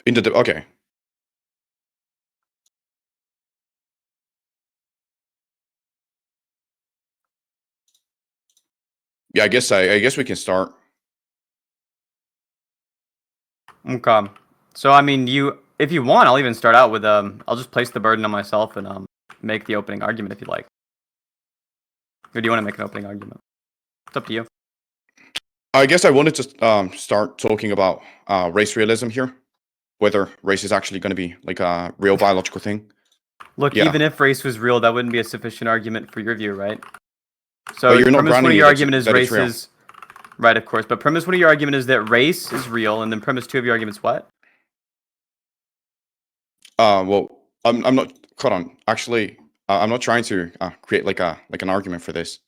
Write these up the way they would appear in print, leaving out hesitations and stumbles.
Okay. Yeah, I guess we can start. Okay. So I mean, if you want, I'll even start out with I'll just place the burden on myself and make the opening argument if you'd like. Or do you want to make an opening argument? It's up to you. I guess I wanted to start talking about race realism here, whether race is actually going to be like a real biological thing. Look, Yeah. even if race was real, that wouldn't be a sufficient argument for your view, right? So But you're not premise one granting of your it argument is that it's race real. is right, of course. But premise one of your argument is that race is real, and then premise two of your argument is what? Well, I'm not. Hold on. Actually, I'm not trying to create like an argument for this.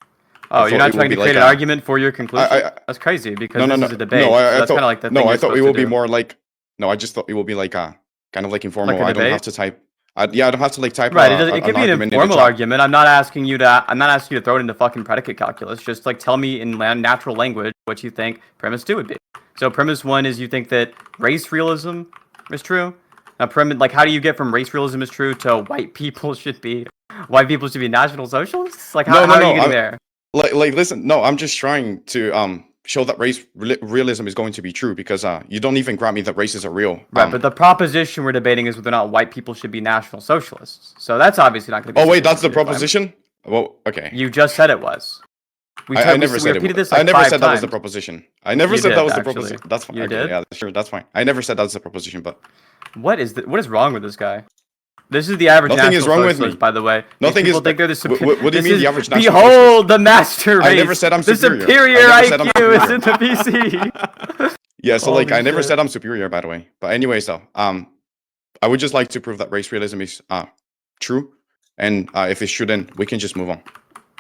Oh, you're thought not it would trying be to create like an argument for your conclusion? That's crazy because No, this no, is a no. debate. No, so I that's thought kind of like the no, thing I you're thought it supposed would to be do. more like no. I just thought it would be like kind of like informal. Like a I don't have debate? to type. Yeah, I don't have to like type. Right, it could be an argument in the informal chat. argument. I'm not asking you to throw it into fucking predicate calculus. Just like tell me in natural language what you think premise two would be. So premise one is you think that race realism is true. Now premise like how do you get from race realism is true to white people should be national socialists? Like how are you getting there? Like listen, no, I'm just trying to show that realism is going to be true because you don't even grant me that races are real. Right, but the proposition we're debating is whether or not white people should be national socialists. So that's obviously not going to be. Oh wait, that's the proposition? Well, okay. You just said it was. I never said repeated it. this like I never five said that was times. the proposition. I never said that was the proposition. That's fine. You okay, did? Yeah, sure, that's fine. I never said that was the proposition, but what is wrong with this guy? This is the average Nothing national is wrong with socialist, me. by the way. Nothing people is. think they're the what do you mean the average national Behold the master race. I never said I'm superior. The superior IQ is in the PC. Yeah, so Holy like I never shit. said I'm superior, by the way. But anyways, though, I would just like to prove that race realism is true, and if it's true, then we can just move on.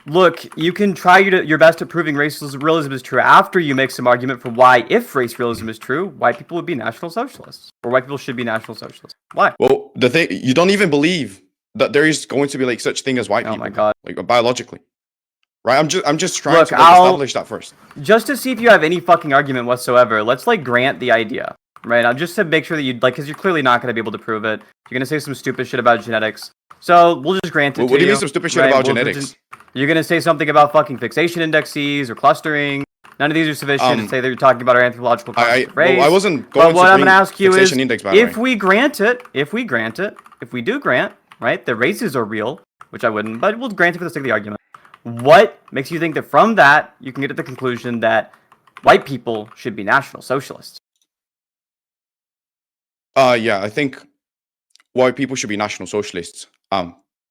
Look, you can try your best at proving race realism is true after you make some argument for why, if race realism is true, white people would be national socialists, or white people should be national socialists. Why? Well, the thing you don't even believe that there is going to be like such thing as white people. Oh my god! Like biologically, right? I'm just trying to establish that first. Just to see if you have any fucking argument whatsoever. Let's like grant the idea, right? Just to make sure that you like, because you're clearly not going to be able to prove it. You're gonna say some stupid shit about genetics, so we'll just grant it. What do you mean some stupid shit about genetics? You're gonna say something about fucking fixation indexes or clustering. None of these are sufficient to say that you're talking about our anthropological race. Well, I wasn't going but what I'm gonna ask you is, if we grant it, if we do grant, right, the races are real, which I wouldn't, but we'll grant it for the sake of the argument. What makes you think that from that you can get to the conclusion that white people should be national socialists? Yeah, I think white people should be national socialists.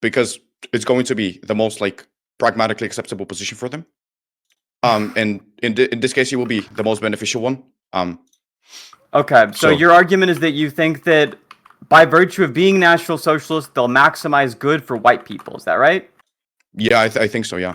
Because it's going to be the most like pragmatically acceptable position for them. And in this case, it will be the most beneficial one. Okay, so your argument is that you think that by virtue of being national socialists, they'll maximize good for white people. Is that right? Yeah, I think so, yeah.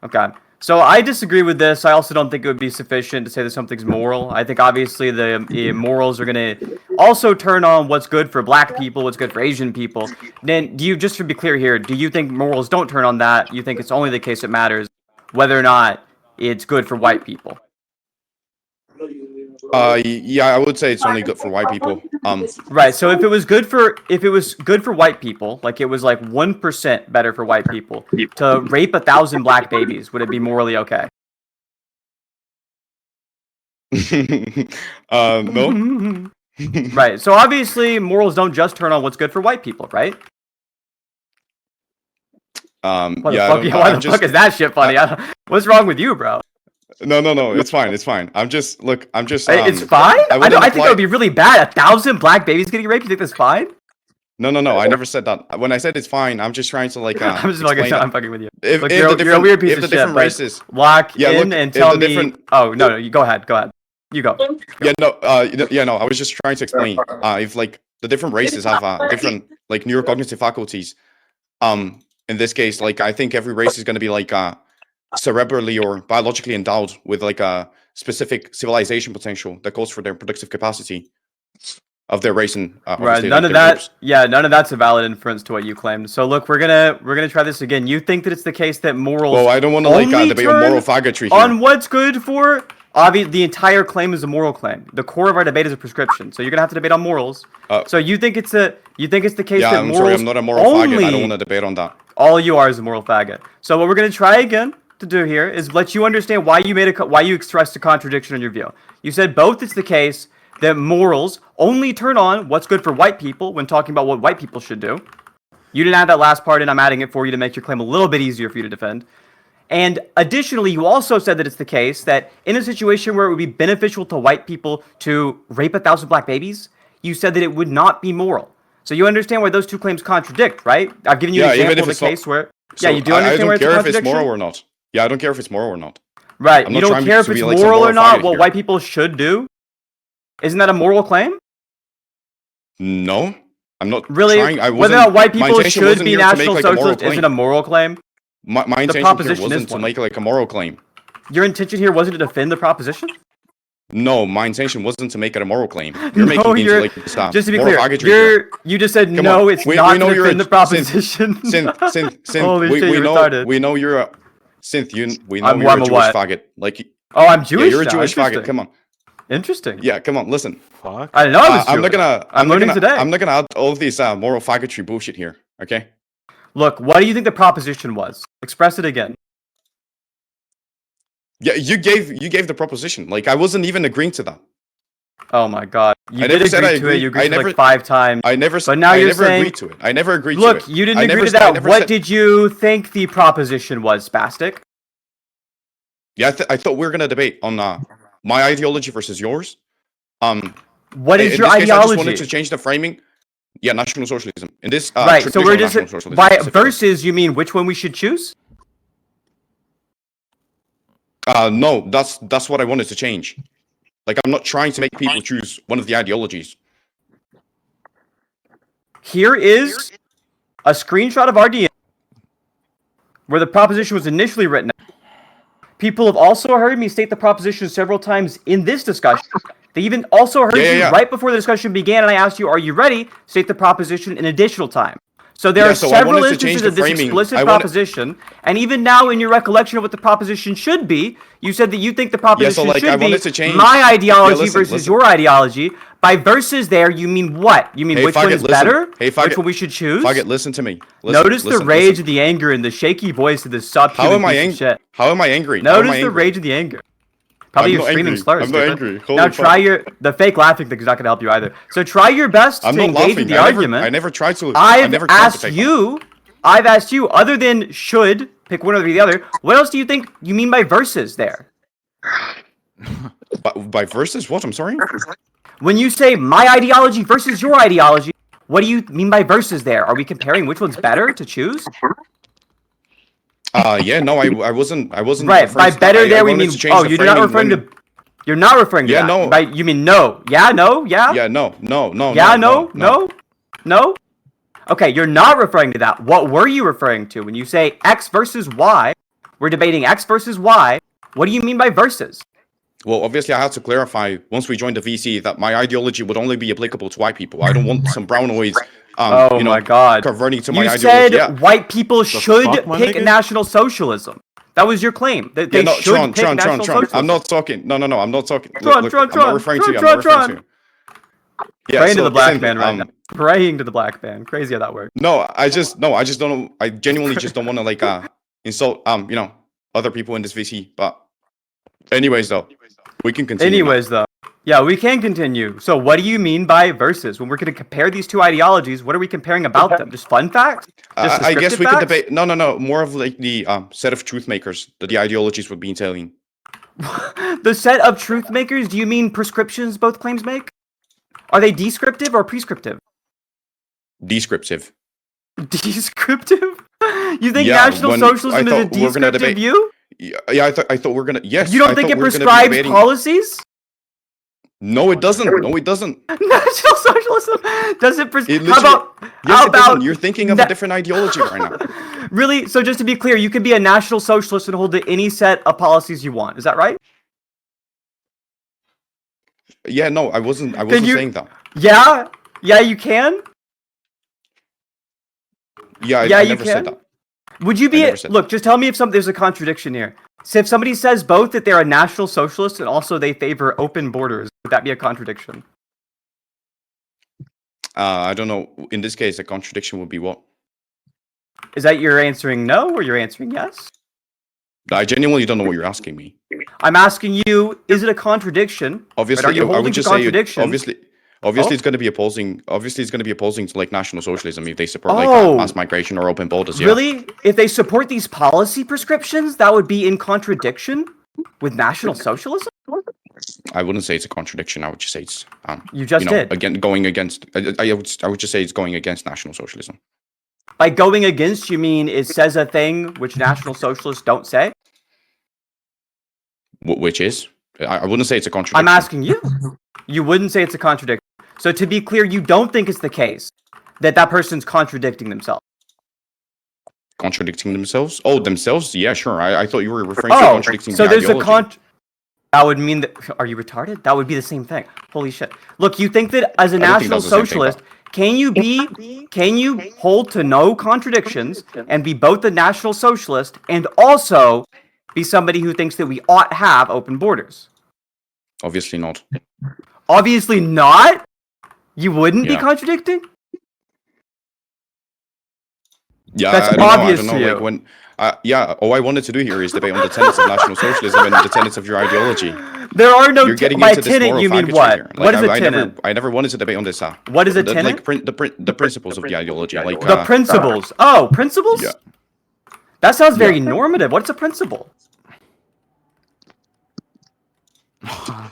Okay. So I disagree with this. I also don't think it would be sufficient to say that something's moral. I think obviously the morals are going to also turn on what's good for black people, what's good for Asian people. Then do you, just to be clear here, do you think morals don't turn on that? You think it's only the case that matters whether or not it's good for white people? Yeah, I would say it's only good for white people. Right. So if it was good for white people, like it was like 1% better for white people to rape 1,000 black babies, would it be morally okay? No. Right. So obviously, morals don't just turn on what's good for white people, right? Why the fuck is that shit funny? What's wrong with you, bro? No, it's fine. It's fine. I'm just. It's fine. I think it would be really bad. 1,000 black babies getting raped. You think that's fine? No. I never said that. When I said it's fine, I'm just trying to like. I'm just fucking. I'm fucking with you. If you're a weird piece of shit. Races, lock in and tell me. Oh no, you go ahead. You go. Yeah, no. I was just trying to explain. If like the different races have different like neurocognitive faculties. In this case, like I think every race is going to be like cerebrally or biologically endowed with like a specific civilization potential that goes for their productive capacity of their race and right. None of that. Groups. Yeah, none of that's a valid inference to what you claimed. So look, we're gonna try this again. You think that it's the case that morals? Well, I don't want to like debate on moral faggotry here. On what's good for The entire claim is a moral claim. The core of our debate is a prescription. So you're gonna have to debate on morals. So you think it's the case Yeah, that I'm morals sorry, I'm not a moral only faggot. I don't want to debate on that. all you are is a moral faggot. So what we're gonna try again to do here is let you understand why you expressed a contradiction in your view. You said both it's the case that morals only turn on what's good for white people when talking about what white people should do. You didn't add that last part in. I'm adding it for you to make your claim a little bit easier for you to defend. And additionally, you also said that it's the case that in a situation where it would be beneficial to white people to rape 1,000 black babies, you said that it would not be moral. So you understand why those two claims contradict, right? I've given you an example of a case where... So you do understand where it's a contradiction? I don't care if it's moral or not. Yeah, I don't care if it's moral or not. Right, you don't care if it's moral or not, what white people should do? Isn't that a moral claim? No, I'm not really. Whether or not white people should be National Socialists isn't a moral claim. My intention here wasn't to make like a moral claim. Your intention here wasn't to defend the proposition? No, my intention wasn't to make it a moral claim. You're making it like stop. Just to be clear, you just said no, it's not to defend the proposition. Synth, we know you're a Synth. We know you're a Jewish faggot. Like, oh, I'm Jewish. You're a Jewish faggot. Come on. Interesting. Yeah, come on, listen. Fuck. I didn't know I was Jewish. I'm learning today. I'm not gonna add all of these moral faggotry bullshit here, okay? Look, what do you think the proposition was? Express it again. Yeah, you gave the proposition. Like, I wasn't even agreeing to that. Oh my god. You did agree to it. You agreed to it like 5 times. I never But now you're saying agreed to it. I never agreed to it. Look, you didn't agree to that. What did you think the proposition was, Spastic? Yeah, I thought we were gonna debate on my ideology versus yours. What is your ideology? I just wanted to change the framing. Yeah, National Socialism. In this right, so we're just by versus. You mean which one we should choose? No, that's what I wanted to change. Like, I'm not trying to make people choose one of the ideologies. Here is a screenshot of our DM where the proposition was initially written. People have also heard me state the proposition several times in this discussion. They even also heard you right before the discussion began, and I asked you, are you ready? State the proposition an additional time. So there are several instances of this explicit proposition, and even now in your recollection of what the proposition should be, you said that you think the proposition should be my ideology versus your ideology. By versus there, you mean what? You mean which one is better? Which one we should choose? Faggot, listen to me. Notice the rage, the anger, and the shaky voice of the subhuman How am I angry? How am I angry? Notice the rage and the anger. Probably your screaming slurs. I'm not angry. Now try the fake laughing thing is not going to help you either. So try your best to engage in the argument. I never tried to. I've asked you, other than should, pick one or the other, what else do you think you mean by versus there? By versus what? I'm sorry? When you say my ideology versus your ideology, what do you mean by versus there? Are we comparing which one's better to choose? Yeah, no, I wasn't right. By better there we mean you're not referring to. You're not referring to that. No. By you mean no. Yeah, no, yeah. Yeah, no. Yeah, no. Okay, you're not referring to that. What were you referring to when you say X versus Y? We're debating X versus Y. What do you mean by versus? Well, obviously, I had to clarify once we joined the VC that my ideology would only be applicable to white people. I don't want some brownoids. My God! Converting to my ideology. You said white people should pick National Socialism. That was your claim. They should pick National Socialism. I'm not talking. No, I'm not talking. I'm not referring to you. Yeah, praying to the black man right now. Praying to the black man. Crazy how that works. No, I just don't. I genuinely just don't want to insult other people in this VC. But anyways, though, we can continue. Yeah, we can continue. So what do you mean by versus? When we're going to compare these two ideologies, what are we comparing about them? Just fun facts? I guess we could debate. No. More of like the set of truth makers that the ideologies would be entailing. The set of truth makers? Do you mean prescriptions both claims make? Are they descriptive or prescriptive? Descriptive. Descriptive? You think National Socialism is a descriptive view? Yeah, I thought we're gonna. Yes. You don't think it prescribes policies? No, it doesn't. National Socialism doesn't prescribe. How about you're thinking of a different ideology right now? Really? So just to be clear, you can be a National Socialist and hold to any set of policies you want. Is that right? Yeah, no, I wasn't saying that. Yeah, you can. Yeah, I never said that. Would you be look? Just tell me if there's a contradiction here. So if somebody says both that they're a National Socialist and also they favor open borders, would that be a contradiction? I don't know. In this case, a contradiction would be what? Is that you're answering no or you're answering yes? I genuinely don't know what you're asking me. I'm asking you, is it a contradiction? Obviously, Are you I holding would to just say contradiction? obviously it's going to be opposing. Obviously, it's going to be opposing to like National Socialism if they support mass migration or open borders. Yeah. Really? If they support these policy prescriptions, that would be in contradiction with National Socialism? I wouldn't say it's a contradiction. I would just say it's You just did. Again, going against. I would just say it's going against National Socialism. By going against, you mean it says a thing which National Socialists don't say? Which is? I wouldn't say it's a contradiction. I'm asking you. You wouldn't say it's a contradiction. So to be clear, you don't think it's the case that that person's contradicting themselves. Contradicting themselves? Oh, themselves? Yeah, sure. I thought you were referring to contradicting so the there's ideology. That would mean that... Are you retarded? That would be the same thing. Holy shit. Look, you think that as a National Socialist... Can you hold to no contradictions and be both a National Socialist and also be somebody who thinks that we ought to have open borders? Obviously not. Obviously not? You wouldn't be contradicting? Yeah, that's obvious to you. Like when, all I wanted to do here is debate on the tenets of National Socialism and the tenets of your ideology. There are no. You're getting by into tenet, you mean what? Like, what is a tenet? I never wanted to debate on this. What is a tenet? Like the principles of the ideology. Like the principles. Oh, principles. Yeah. That sounds very normative. What's a principle?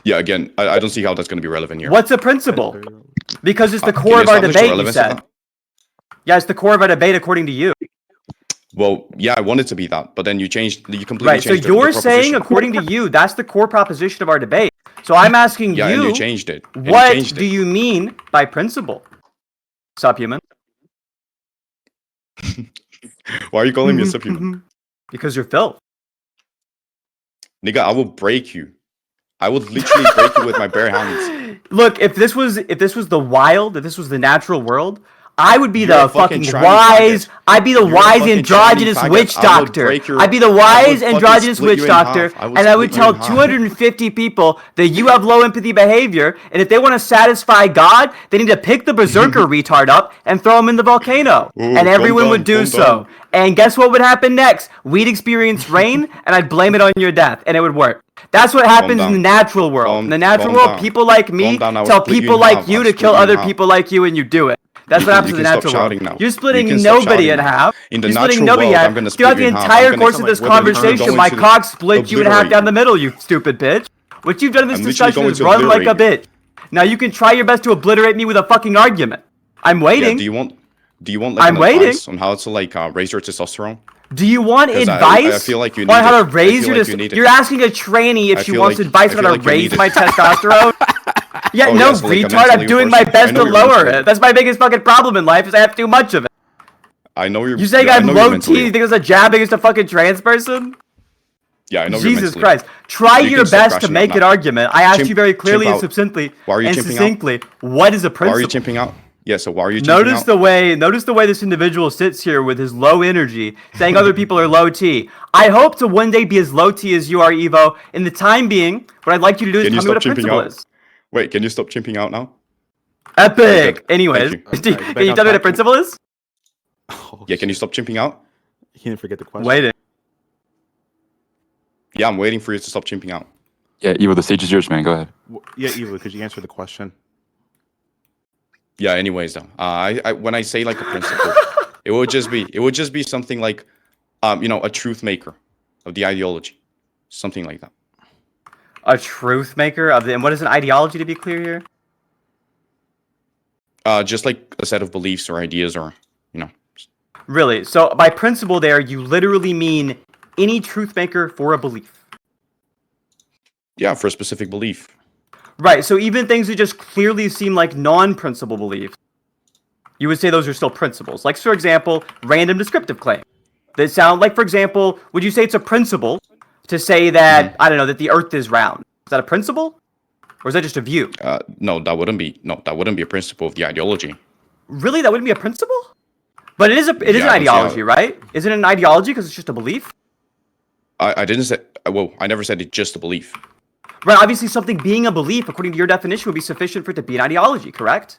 Yeah, again, I don't see how that's going to be relevant here. What's a principle? Because it's the core of our debate, you said. Yeah, it's the core of our debate according to you. Well, yeah, I want it to be that, but then you completely right, changed so you're saying, according to you, that's the core proposition of our debate. So I'm asking you, and you changed it. What do you mean by principle? Subhuman. Why are you calling me a subhuman? Because you're filth. Nigga, I will break you. I would literally break you with my bare hands. Look, if this was the wild, if this was the natural world, I would be the fucking wise. I'd be the wise androgynous witch doctor. I'd be the wise androgynous witch doctor, and I would tell 250 people that you have low empathy behavior, and if they want to satisfy God, they need to pick the berserker retard up and throw him in the volcano, and everyone would do so. And guess what would happen next? We'd experience rain, and I'd blame it on your death, and it would work. That's what happens in the natural world. In the natural world, people like me tell people like you to kill other people like you, and you do it. That's what happens in the natural world. You're splitting nobody in half. You're splitting nobody in half. Throughout the entire course of this conversation, my cock split you in half down the middle, you stupid bitch. What you've done in this discussion is run like a bitch. Now you can try your best to obliterate me with a fucking argument. I'm waiting. Yeah, do you want like advice on how to like raise your testosterone? Do you want advice I feel like you on how to raise your testosterone? You're asking a tranny if she wants advice on how to raise my testosterone? Yeah, no, retard, I'm doing my best to lower it. That's my biggest fucking problem in life, is I have too much of it. I know you're... You saying I'm low T, you think it's a jab against a fucking trans person? Yeah, I know Jesus Christ. Try your best to make an argument. I asked you very clearly and succinctly, what is a principle? Why are you chimping out? Yeah, so why are you chimping out? Notice the way this individual sits here with his low energy, saying other people are low T. I hope to one day be as low T as you are, Evo. In the time being, what I'd like you to do is tell me what a principle is. Wait, can you stop chimping out now? Epic! Anyways, can you tell me what a principle is? Yeah, can you stop chimping out? You can't forget the question. Waiting. Yeah, I'm waiting for you to stop chimping out. Yeah, Evo, the stage is yours, man. Go ahead. Yeah, Evo, could you answer the question? Yeah, anyways, though, when I say like a principle, it would just be something like, a truth maker of the ideology, something like that. A truth maker of the, and what is an ideology, to be clear here? Just like a set of beliefs or ideas, or Really? So by principle, there you literally mean any truth maker for a belief. Yeah, for a specific belief. Right. So even things that just clearly seem like non-principle beliefs, you would say those are still principles. Like, for example, random descriptive claims that sound like, for example, would you say it's a principle to say that, I don't know, that the earth is round? Is that a principle? Or is that just a view? No, that wouldn't be a principle of the ideology. Really? That wouldn't be a principle? But it is an ideology, right? Isn't it an ideology because it's just a belief? I didn't say. Well, I never said it's just a belief. Right, obviously something being a belief, according to your definition, would be sufficient for it to be an ideology, correct?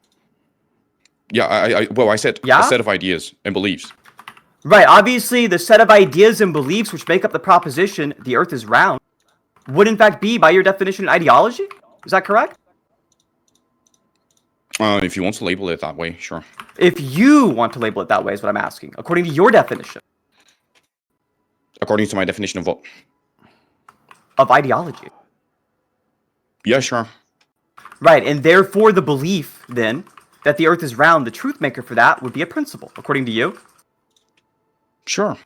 Yeah, I said Yeah? a set of ideas and beliefs. Right, obviously the set of ideas and beliefs which make up the proposition the Earth is round would in fact be, by your definition, an ideology? Is that correct? If you want to label it that way, sure. If you want to label it that way is what I'm asking, according to your definition. According to my definition of what? Of ideology. Yeah, sure. Right, and therefore the belief, then, that the Earth is round, the truth maker for that would be a principle, according to you? Sure.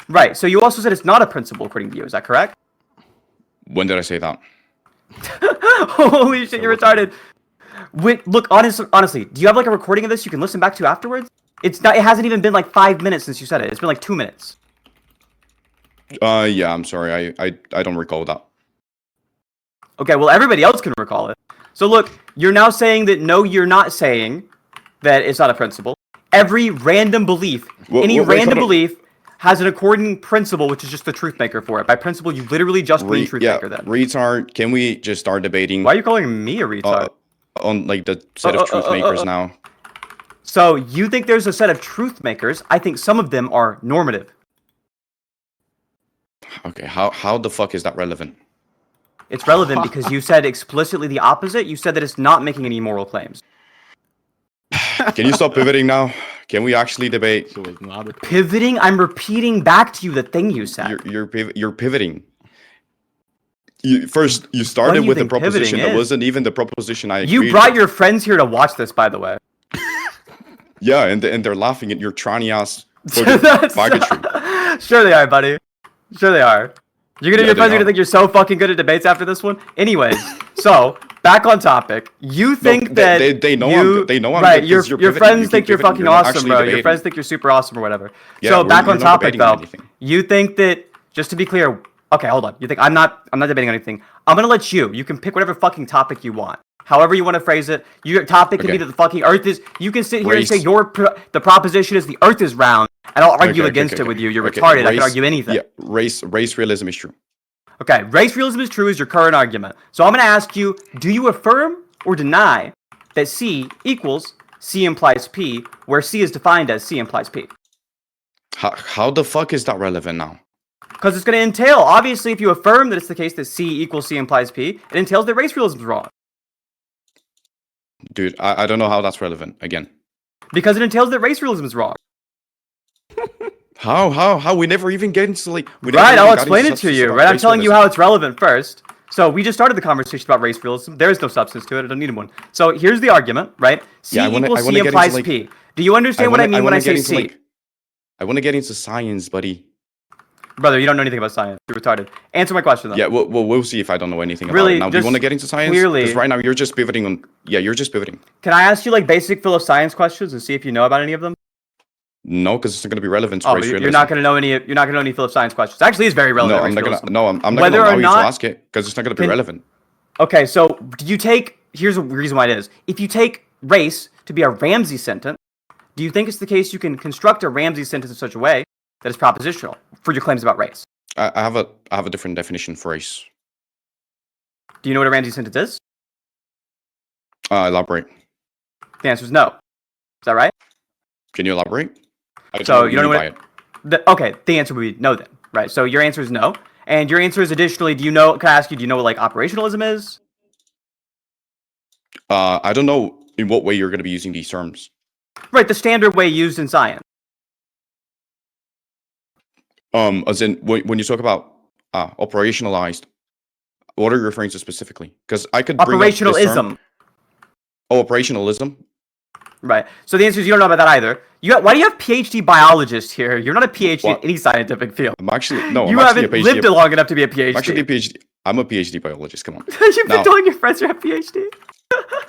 Right, so you also said it's not a principle, according to you, is that correct? When did I say that? Holy shit, you're retarded. Wait, look, honestly, do you have like a recording of this you can listen back to afterwards? It hasn't even been like 5 minutes since you said it. It's been like 2 minutes. Yeah, I'm sorry. I don't recall that. Okay, well, everybody else can recall it. So look, you're now saying that no, you're not saying that it's not a principle. Every random belief, random belief has an according principle, which is just the truth maker for it. By principle, you literally just mean truth maker then. Retard, can we just start debating? Why are you calling me a retard? On like the set of truth makers now. So you think there's a set of truth makers. I think some of them are normative. Okay, how the fuck is that relevant? It's relevant because you said explicitly the opposite. You said that it's not making any moral claims. Can you stop pivoting now? Can we actually debate? So it's not a Pivoting? I'm repeating back to you the thing you said. You're pivoting. You started do you with a think proposition pivoting that is? wasn't even the proposition I agreed You brought with. your friends here to watch this, by the way. Yeah, and they're laughing at your tranny ass That's- bigotry. Sure they are, buddy. Sure they are. Your Yeah, friends are they gonna are. think you're so fucking good at debates after this one. Anyways, so back on topic. You think that they know you, I'm right? good Your 'cause you're your pivoting. friends You think keep you're pivoting. fucking You're not awesome, actually bro. Your debating. friends think you're super awesome or whatever. Yeah, so we're- back we're on not topic debating though. anything. You think that, just to be clear, okay, hold on. You think I'm not debating anything. I'm gonna let you. You can pick whatever fucking topic you want. However you want to phrase it. Your topic can be Okay. that the fucking Earth is. You can sit here Race. and say the proposition is the Earth is round, and I'll argue against it with you. You're retarded. I can argue anything. Yeah, race realism is true. Okay, race realism is true is your current argument. So I'm going to ask you, do you affirm or deny that C equals C implies P, where C is defined as C implies P? How the fuck is that relevant now? Because it's going to entail, obviously, if you affirm that it's the case that C equals C implies P, it entails that race realism is wrong. Dude, I don't know how that's relevant, again. Because it entails that race realism is wrong. How? We never even get into, like... Right, I'll explain it to you, right? I'm telling you how it's relevant first. So we just started the conversation about race realism. There is no substance to it. I don't need one. So here's the argument, right? C equals C implies P. Do you understand what I mean when I say C? I want to get into science, buddy. Brother, you don't know anything about science. You're retarded. Answer my question, though. Yeah, we'll see if I don't know anything about Really, it. Now, do you just want to get into science? clearly- Because right now you're just pivoting on... Yeah, you're just pivoting. Can I ask you, like, basic philo science questions and see if you know about any of them? No, because it's not going to be relevant to Oh, race you're realism. not going to know any. You're not going to know any philo science questions. Actually, it's very relevant. No, I'm to not race gonna. realism. No, I'm not Whether gonna allow or you to not- ask it because it's not gonna be Can- relevant. Okay, so do you take? Here's a reason why it is. If you take race to be a Ramsey sentence, do you think it's the case you can construct a Ramsey sentence in such a way that is propositional for your claims about race? I have a different definition for race. Do you know what a Ramsey sentence is? Elaborate. The answer is no. Is that right? Can you elaborate? So you don't know what what? Okay, the answer would be no then, right? So your answer is no, and your answer is additionally. Do you know? Can I ask you? Do you know what like operationalism is? I don't know in what way you're going to be using these terms. Right, the standard way used in science. As in when you talk about operationalized, what are you referring to specifically? Because I could bring up this term. Operationalism. Oh, operationalism. Right. So the answer is you don't know about that either. Why do you have PhD biologists here? You're not a PhD What? in any scientific field. I'm actually no. You I'm actually haven't a PhD. lived it long enough to be a PhD. I'm actually a PhD. I'm a PhD biologist. Come on. You've been Now- telling your friends you have PhD.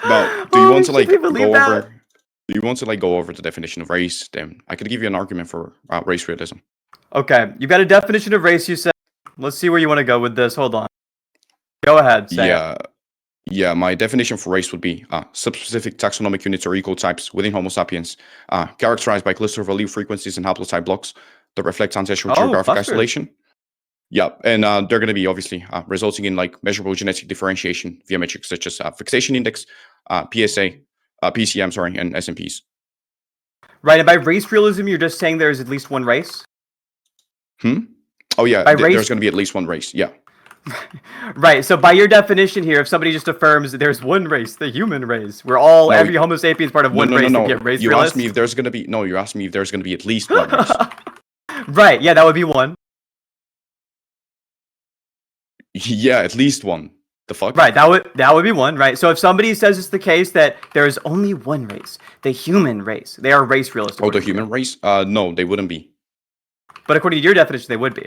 No. Do you want to Holy like shit, go believe that? over? Do you want to like go over the definition of race? Then I could give you an argument for race realism. Okay, you've got a definition of race. You said. Let's see where you want to go with this. Hold on. Go ahead. Say it. Yeah. My definition for race would be subspecific taxonomic units or ecotypes within Homo sapiens, characterized by cluster of allele frequencies and haplotype blocks that reflect ancestral Oh, geographic clusters. isolation. Yeah, and they're going to be obviously resulting in like measurable genetic differentiation via metrics such as fixation index, PSA, PCM, sorry, and SMPs. Right, and by race realism, you're just saying there's at least one race? Oh yeah, By race- there's going to be at least one race, yeah. Right, so by your definition here, if somebody just affirms that there's one race, the human race, every Homo sapiens part of one race, No. get race You realist? asked me if there's going to be, you asked me if there's going to be at least one race. Right, yeah, that would be one. Yeah, at least one. The fuck? Right, that would be one, right? So if somebody says it's the case that there is only one race, the human race, they are race realist. Oh, the human race? No, they wouldn't be. But according to your definition, they would be.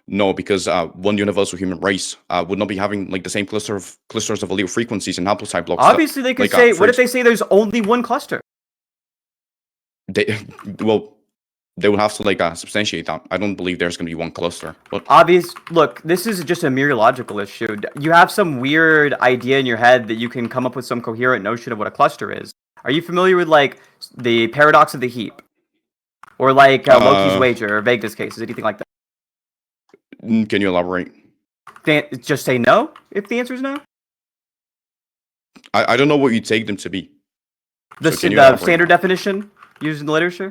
No, because one universal human race would not be having like the same clusters of allele frequencies and haplotype blocks. Obviously, they could say, what if they say there's only one cluster? They would have to like substantiate that. I don't believe there's going to be one cluster. But Look, this is just a mereological issue. You have some weird idea in your head that you can come up with some coherent notion of what a cluster is. Are you familiar with like the paradox of the heap, or like Loki's wager or Vegas cases, anything like that? Can you elaborate? Just say no if the answer is no. I don't know what you take them to be. The standard definition used in the literature.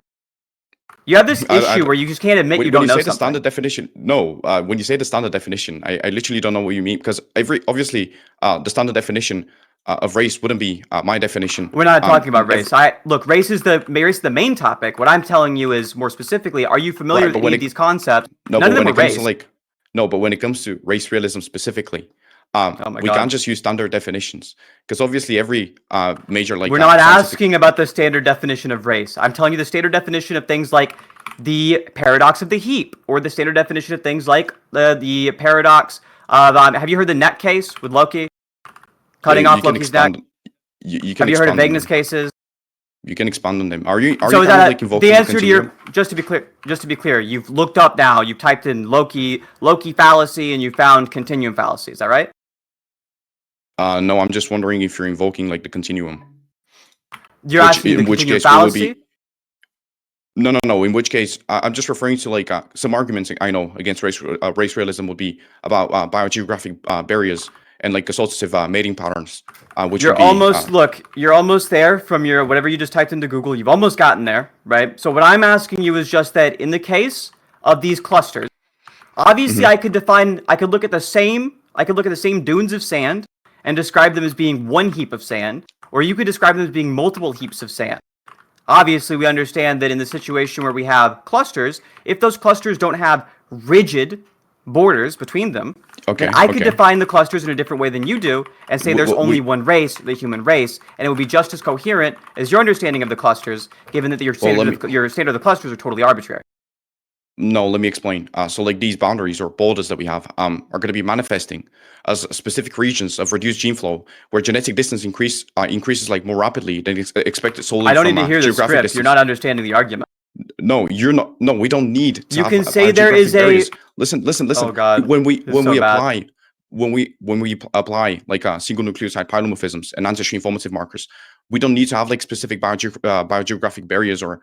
You have this issue where you just can't admit you don't know something. When you say the standard definition, when you say the standard definition, I literally don't know what you mean, because obviously the standard definition of race wouldn't be my definition. We're not talking about race. Look, race is the main topic. What I'm telling you is more specifically, are you familiar with any of these concepts? None of them are race. But when it comes to race realism specifically, we can't just use standard definitions, because obviously every major like. We're not asking about the standard definition of race. I'm telling you the standard definition of things like the paradox of the heap, or the standard definition of things like the paradox of. Have you heard the net case with Loki cutting off Loki's neck? Have you heard of vagueness cases? You can expand on them. Are you so kind of like invoking the answer to your just to be clear, you've looked up now, you've typed in Loki fallacy, and you found continuum fallacy. Is that right? No, I'm just wondering if you're invoking like the continuum. You're asking the continuum fallacy? No. In which case, I'm just referring to like some arguments I know against race realism would be about biogeographic barriers and like associative mating patterns. Which you're almost there from your whatever you just typed into Google. You've almost gotten there, right? So what I'm asking you is just that in the case of these clusters, obviously I could look at the same dunes of sand and describe them as being one heap of sand, or you could describe them as being multiple heaps of sand. Obviously, we understand that in the situation where we have clusters, if those clusters don't have rigid borders between them, then I could define the clusters in a different way than you do and say there's only one race, the human race, and it would be just as coherent as your understanding of the clusters, given that your standard of the clusters are totally arbitrary. No, let me explain. So like these boundaries or borders that we have are going to be manifesting as specific regions of reduced gene flow where genetic distance increases like more rapidly than expected solely from I don't need to hear the script. Distance. You're not understanding the argument. No, you're not. No, we don't need to you can say there is barriers. Listen. Oh God. When we apply like single nucleotide polymorphisms and ancestry informative markers, we don't need to have like specific biogeographic barriers or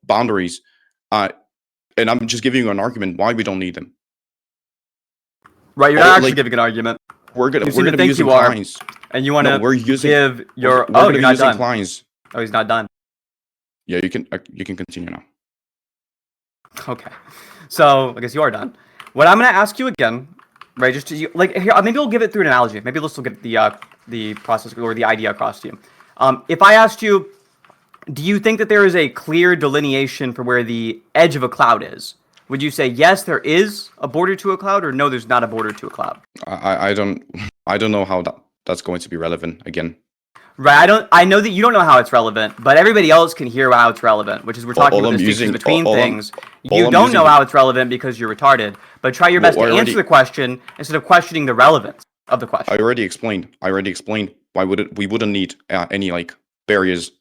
boundaries. And I'm just giving you an argument why we don't need them. Right, you're not actually giving an argument. We're gonna be using clines. And you want to give your... We're you're not done. Clines. Oh, he's not done. Yeah, you can continue now. Okay. So, I guess you are done. What I'm going to ask you again, right, just to... here, maybe we'll give it through an analogy. Maybe this will get the process or the idea across to you. If I asked you... Do you think that there is a clear delineation for where the edge of a cloud is? Would you say yes, there is a border to a cloud, or no, there's not a border to a cloud? I don't know how that's going to be relevant again. Right, I know that you don't know how it's relevant, but everybody else can hear how it's relevant, which is we're talking about the distinctions between things. You don't know how it's relevant because you're retarded, but try your best to answer the question instead of questioning the relevance of the question. I already explained why we wouldn't need any like barriers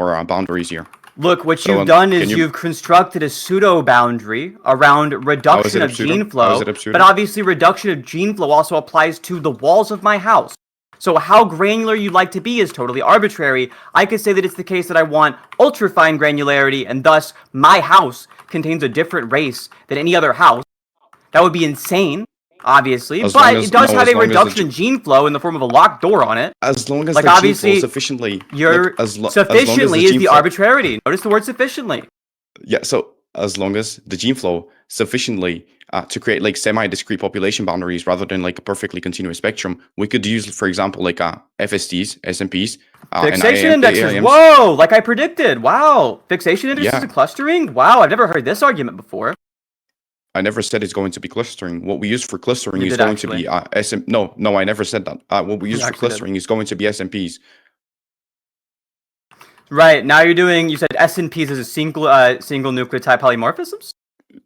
or boundaries here. Look, what you've done is you've constructed a pseudo-boundary around reduction of gene flow, but obviously reduction of gene flow also applies to the walls of my house. So how granular you'd like to be is totally arbitrary. I could say that it's the case that I want ultra-fine granularity, and thus my house contains a different race than any other house. That would be insane, obviously, As long but as- it does no, have as a long as the reduction in gene flow in the form of a locked door on it. As long as Like, the gene obviously, flow sufficiently, Your as long as sufficiently is gene the flow- arbitrarity. Notice the word sufficiently. Yeah, so as long as the gene flow sufficiently to create like semi-discrete population boundaries rather than like a perfectly continuous spectrum, we could use, for example, like FSTs, SMPs, Fixation and indexes. AIMs. Whoa, like I predicted. Wow. Fixation indexes Yeah. and clustering? Wow, I've never heard this argument before. I never said it's going to be clustering. What we use for clustering You is did going to be SM. No, I never said that. What we You use for actually did. clustering is going to be SMPs. Right, now you said SNPs as a single nucleotide polymorphisms?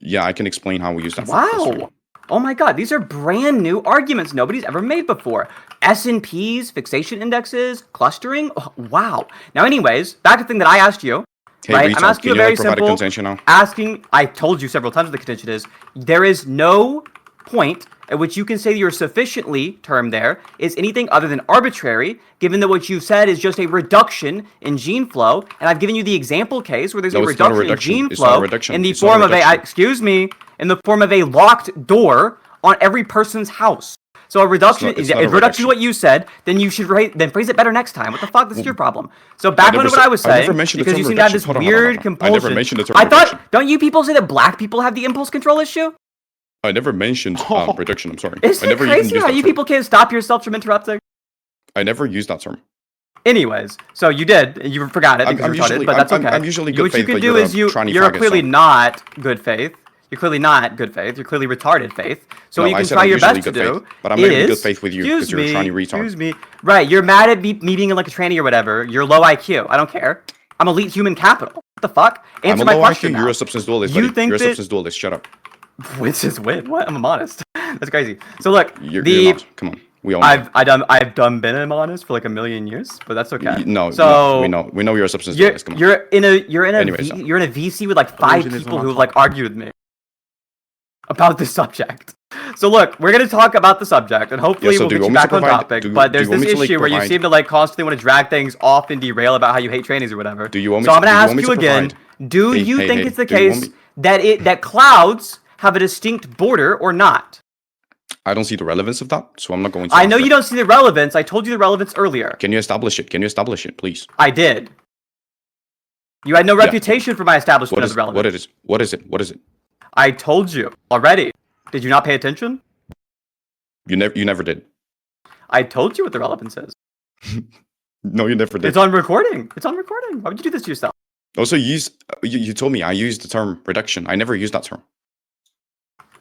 Yeah, I can explain how we use that. For clustering. Wow. Oh my god, these are brand new arguments nobody's ever made before. SNPs, fixation indexes, clustering. Oh, wow. Now anyways, back to the thing that I asked you. Hey, right? I'm retard, asking you can a very provide a simple contention now? I told you several times what the contention is. There is no point at which you can say that your sufficiently term there is anything other than arbitrary, given that what you've said is just a reduction in gene flow. And I've given you the example case where there's No, a it's not a reduction in reduction. gene It's not a flow reduction. in the It's not a form of reduction. in the form of a locked door on every person's house. So a reduction It's is not a reduction reduction. is what you said, then you should phrase it better next time. What the fuck? This is your problem. So back on never what I was said- I never saying, mentioned the because you term seem to have this reduction. Hold on, hold on, weird hold on. I never compulsion. mentioned the term I thought, reduction. don't you people say that black people have the impulse control issue? I never mentioned reduction. I'm sorry. Isn't I it never even crazy used how that you term. people can't stop yourself from interrupting? I never used that term. Anyways, so you did, and you forgot it I'm because you're retarded, usually- but that's I'm- okay. I'm usually good What you faith, can but do you're a is tranny you're faggot, clearly so- not good faith. You're clearly not good faith. You're clearly retarded faith. So No, what you I can said try I'm your usually best to good do faith, but I'm not even good is- faith with you, 'cause you're a tranny retard. Excuse me. Right, you're mad at me being like a tranny or whatever. You're low IQ. I don't care. I'm elite human capital. What the fuck? Answer I'm my a low question IQ. now. You're a substance dualist, You buddy. think You're a that- substance dualist. Shut up. Which is win. What? I'm modest. That's crazy. So look, You're not. Come on. We all know. I've done been honest for like a million years, but that's okay. No, so no, we know you're a substance you're dualist. Come on. you're in a Anyways, so- you're in a VC with like 5 Illusionism people on who've top. like argued with me about this subject. So look, we're gonna talk about the subject, and hopefully Yeah, so we'll do you get you want me to back on provide- topic. do you- But do you there's want this me to, like, issue where you provide- seem to like constantly want to drag things off and derail about how you hate trannies or whatever. Do you want me so to- I'm gonna do you ask want me you to again. provide- Do Hey, you hey, think hey, it's the do you want case me- that clouds have a distinct border or not? I don't see the relevance of that, so I'm not going to. I know answer you it. don't see the relevance. I told you the relevance earlier. Can you establish it? Can you establish it, please? I did. You had no Yeah. reputation for my establishment What of is the relevance. what it is? What is it? What is it? I told you already. Did you not pay attention? You never did. I told you what the relevance is. No, you never did. It's on recording. It's on recording. Why would you do this to yourself? Also, you told me I used the term reduction. I never used that term.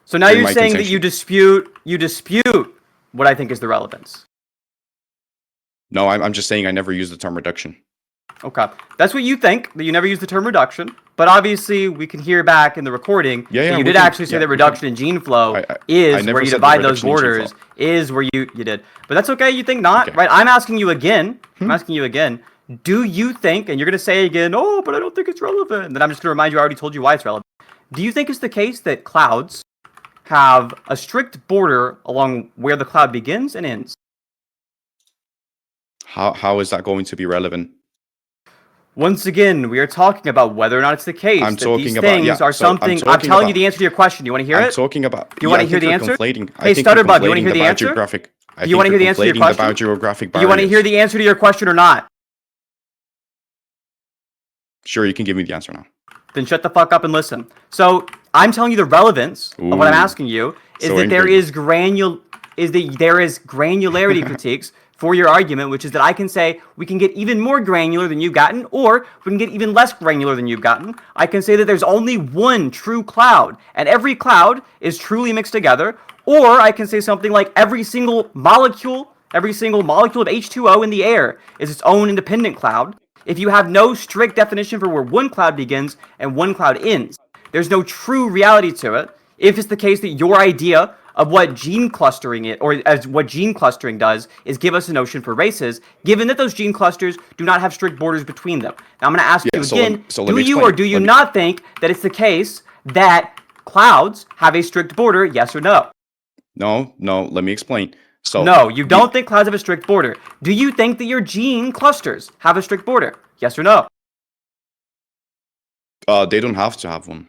So now During you're my saying that contention. you dispute what I think is the relevance. No, I'm just saying I never used the term reduction. Okay. That's what you think, that you never used the term reduction. But obviously, we can hear back in the recording Yeah, that yeah, you we did can- actually say yeah, that we reduction in gene flow I is never where you said the divide those reduction in gene borders, flow. is where you did. But that's okay, you think not, Okay. right? I'm asking you again. I'm asking you again. Do you think, and you're going to say again, oh, but I don't think it's relevant. And then I'm just going to remind you, I already told you why it's relevant. Do you think it's the case that clouds have a strict border along where the cloud begins and ends? How is that going to be relevant? Once again, we are talking about whether or not it's the case I'm that talking these about- things yeah, are so I'm something. I'm talking telling you about- the answer to your question. Do you want to hear I'm it? talking about. Do you wanna I hear think the you're answer? conflating- I Hey, think you're Stutterbug, do you wanna conflating hear the answer? biogeographic- I Do you wanna think hear the you're answer to your conflating question? the biogeographic Do you want to hear barriers. the answer to your question or not? Sure, you can give me the answer now. Then shut the fuck up and listen. So I'm telling you the relevance of what I'm Ooh. asking you is So that there angry. is granularity critiques for your argument, which is that I can say we can get even more granular than you've gotten, or we can get even less granular than you've gotten. I can say that there's only one true cloud, and every cloud is truly mixed together. Or I can say something like every single molecule of H2O in the air is its own independent cloud. If you have no strict definition for where one cloud begins and one cloud ends, there's no true reality to it. If it's the case that your idea of what gene clustering is, or as what gene clustering does, is give us a notion for races, given that those gene clusters do not have strict borders between them. Now I'm going to ask Yeah, you so again, let do me you explain. or do you Let me- not think that it's the case that clouds have a strict border, yes or no? No, let me explain. So No, you don't think clouds have a strict border. Do you think that your gene clusters have a strict border? Yes or no? They don't have to have one.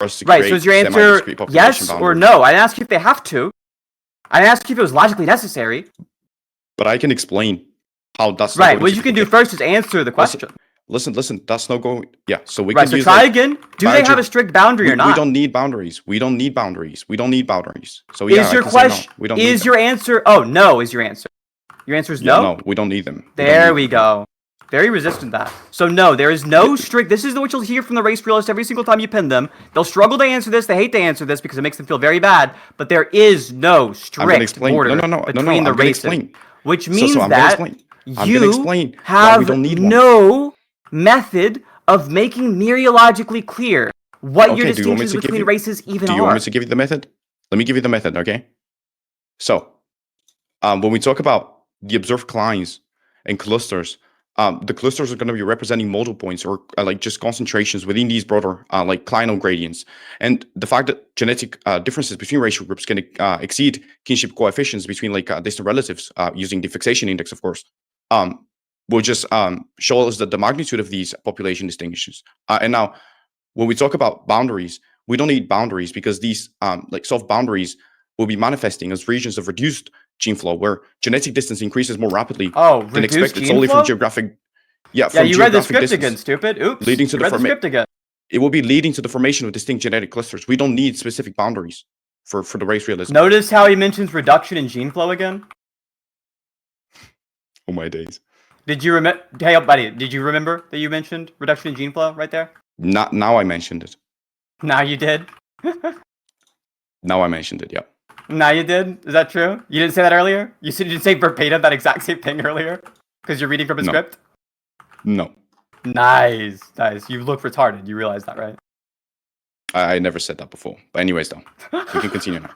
us to Right, create so is your answer semi-discrete population yes or boundaries. no? I didn't ask you if they have to. I didn't ask you if it was logically necessary. But I can explain how that's not Right, going what to you be can do okay. first is answer the question. Listen. That's not going. Yeah, so we Right, can so use try like, again. Do they have a strict boundary or we not? don't need boundaries. We don't need boundaries. We don't need boundaries. So yeah, Is I your can say no. question? We don't need Is them. your answer? Oh, no. Is your answer? Your answer is Yeah, no. no, we don't need them. We don't There need we them. go. Very resistant to that. So no, there is no strict. This is what you'll hear from the race realist every single time you pin them. They'll struggle to answer this. They hate to answer this because it makes them feel very bad. But there is no I'm gonna strict explain. border No. between the I'm gonna races, explain. which So means I'm gonna that explain. I'm gonna you explain why we have don't need one. no method of making mereologically clear what your Okay, do you want me distinctions to give between you? races even Do you want are. me to give you the method? Let me give you the method, okay? So, when we talk about the observed clines and clusters, the clusters are going to be representing model points or like just concentrations within these broader like clinal gradients. And the fact that genetic differences between racial groups can exceed kinship coefficients between like distant relatives using the fixation index, of course, will just show us that the magnitude of these population distinctions. And now, when we talk about boundaries, we don't need boundaries because these like soft boundaries will be manifesting as regions of reduced gene flow where genetic distance increases more rapidly Oh, than reduced expected gene solely flow? from geographic. Yeah, Yeah, from you read the geographic script distance, again, stupid. Oops. leading to You read the script again. It will be leading to the formation of distinct genetic clusters. We don't need specific boundaries for the race realism. Notice how he mentions reduction in gene flow again? Oh my days! Did you remember? Hey, buddy, did you remember that you mentioned reduction in gene flow right there? Not now. I mentioned it. Now you did. Now I mentioned it. Yeah. Now you did. Is that true? You didn't say that earlier. You didn't say verbatim that exact same thing earlier because you're reading from a No. script. No, Nice. You look retarded. You realize that, right? I never said that before. But anyways, though, we can continue now.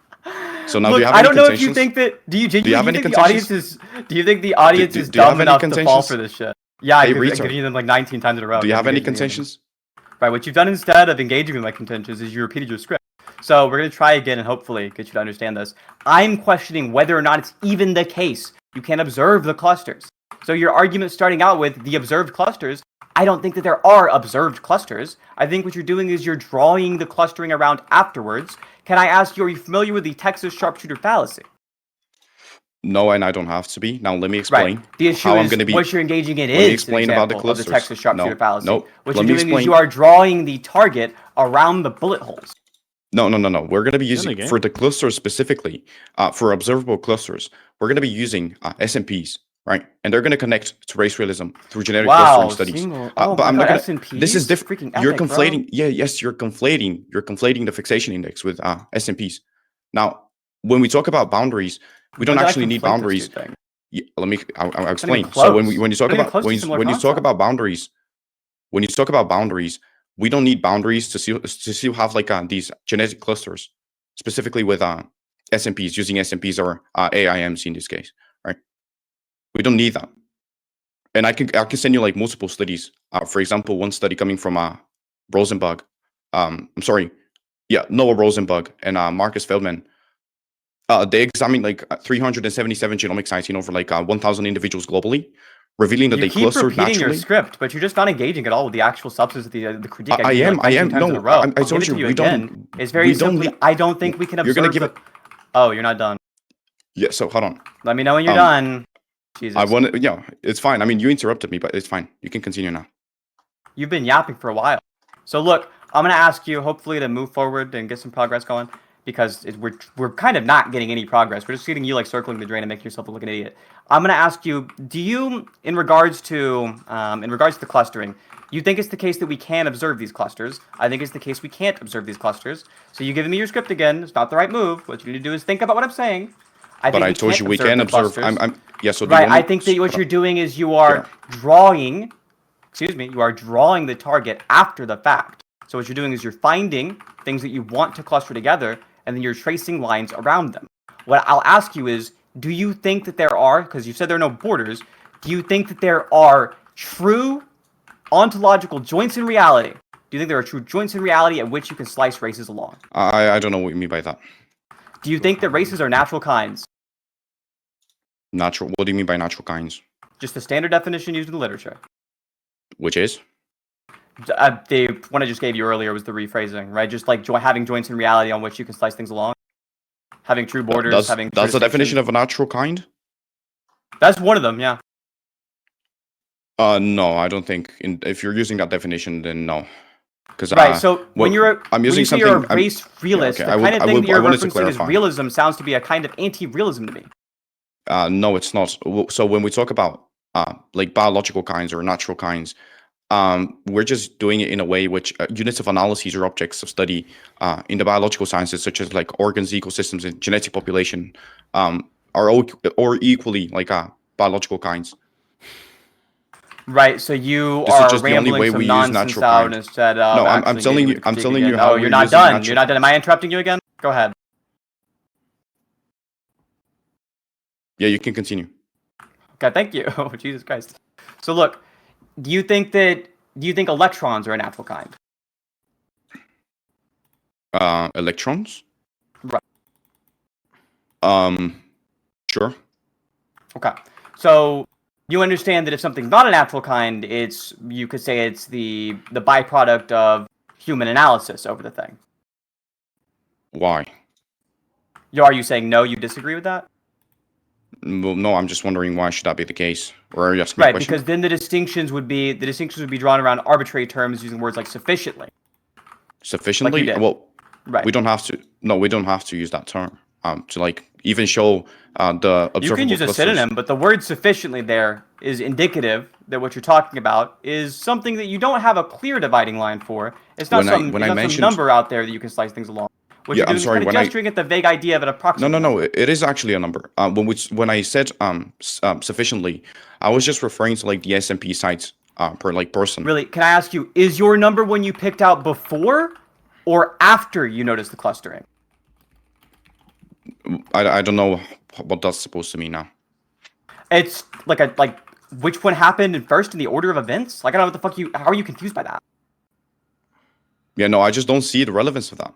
So now, Look, do you have I any don't know if you contentions? think that. Do you have any think the audience is? Do you think the audience is do you have dumb any enough to fall contentions? for this shit? Yeah, Hey, I'm retard. giving them like 19 times in a row. Do you have any Engaging them. contentions? Right, what you've done instead of engaging with my contentions is you repeated your script. So we're going to try again and hopefully get you to understand this. I'm questioning whether or not it's even the case you can observe the clusters. So your argument starting out with the observed clusters, I don't think that there are observed clusters. I think what you're doing is you're drawing the clustering around afterwards. Can I ask you, are you familiar with the Texas sharpshooter fallacy? No, and I don't have to be. Now let me explain Right. The issue how is I'm going to be. what you're engaging in Let me is an explain about the example of the clusters. Texas sharpshooter No, fallacy. no. What Let you're me doing is explain. you are drawing the target around the bullet holes. No. We're going to be using again? for the clusters specifically, for observable clusters. We're going to be using SNPs, right? And they're going to connect to race realism through genetic clustering studies. Oh But my I'm God, not gonna. SNPs? This is different. Freaking You're epic, bro. conflating. Yeah, yes, you're conflating. You're conflating the fixation index with SNPs. Now, when we talk about boundaries, we don't When did I actually need conflate those boundaries. two things? Yeah, I'll even explain. So when close. you talk Not even about close to similar when you talk concept. about boundaries, when you talk about boundaries, we don't need boundaries to still have like these genetic clusters, specifically with SNPs, using SNPs or AIMs in this case, right? We don't need that. And I can send you like multiple studies. For example, one study coming from Rosenberg. I'm sorry, yeah, Noah Rosenberg and Marcus Feldman. They examined like 377 genomic sites in over like 1,000 individuals globally, revealing that You they keep clustered repeating your naturally. script, but you're just not engaging at all with the actual substance of the critique. I give you, am. like 19 times in No, a row. I I'll give told it to you, you we again. don't. It's very we don't simply. need- I don't think we can You're observe. gonna give it. Oh, you're not done. Yeah. So hold on. Let me know when you're Um, done. Jesus. I want to. Yeah, it's fine. I mean, you interrupted me, but it's fine. You can continue now. You've been yapping for a while. So look, I'm gonna ask you hopefully to move forward and get some progress going because we're kind of not getting any progress. We're just getting you like circling the drain and making yourself look like an idiot. I'm gonna ask you, do you, in regards to the clustering, you think it's the case that we can observe these clusters? I think it's the case we can't observe these clusters. So you giving me your script again? It's not the right move. What you need to do is think about what I'm saying. But I told you we can the observe. clusters. Yeah. So do you Right. want me- I think that what hold you're on. doing is you are drawing. Excuse me. You are drawing the target after the fact. So what you're doing is you're finding things that you want to cluster together, and then you're tracing lines around them. What I'll ask you is, do you think that there are, because you said there are no borders, do you think that there are true ontological joints in reality? Do you think there are true joints in reality at which you can slice races along? I don't know what you mean by that. Do you think that races are natural kinds? Natural. What do you mean by natural kinds? Just the standard definition used in the literature. Which is? The one I just gave you earlier was the rephrasing, right? Just like having joints in reality on which you can slice things along, having true borders, That's having. that's the definition of a natural kind. That's one of them, yeah. No, I don't think. If you're using that definition, then no. Because Right. So when I'm using say you're a something. race realist, okay, the kind of thing that I you're wanted to referencing as clarify. realism sounds to be a kind of anti-realism to me. No, it's not. So when we talk about like biological kinds or natural kinds, we're just doing it in a way which units of analysis or objects of study in the biological sciences, such as like organs, ecosystems, and genetic population, are or equally like biological kinds. Right. So you This is are just the only rambling way some we use nonsense natural out kind. instead of. No, I'm actually telling engaging you. with the I'm critique telling again. you how No, we're you're not using done. natural You're not done. Am I interrupting you again? Go ahead. Yeah, you can continue. Okay. Thank you. Oh, Jesus Christ. So look, do you think electrons are a natural kind? Electrons. Right. Sure. Okay. So you understand that if something's not a natural kind, you could say it's the byproduct of human analysis over the thing. Why? Are you saying no? You disagree with that? Well, no, I'm just wondering why should that be the case? Or are you asking me a Right, question? because then the distinctions would be drawn around arbitrary terms using words like sufficiently. Sufficiently? did. Well, Right. we don't have to. No, we don't have to use that term to like even show the observable You can use a clusters. synonym, but the word sufficiently there is indicative that what you're talking about is something that you don't have a clear dividing line for. It's not some number out there that you can slice things along. What Yeah, you're doing I'm sorry, is kind of gesturing at the vague idea of an approximate. No. It is actually a number. When I said sufficiently, I was just referring to like the S&P sites per like person. Really, can I ask you, is your number one you picked out before or after you noticed the clustering? I don't know what that's supposed to mean now. It's like which one happened first in the order of events? Like I don't know what the fuck how are you confused by that? Yeah, no, I just don't see the relevance of that.